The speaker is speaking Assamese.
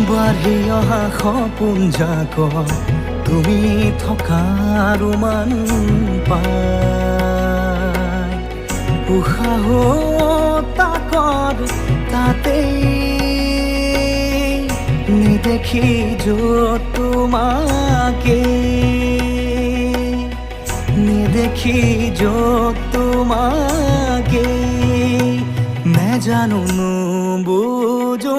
বাঢ়ি অহা সপোন জাকত তুমি থকাৰ মান পাই উশাহ তাকত তাতেই নেদেখি য'ত তোমাকে নেদেখি য'ত তোমাকে নেজানো নুবুজো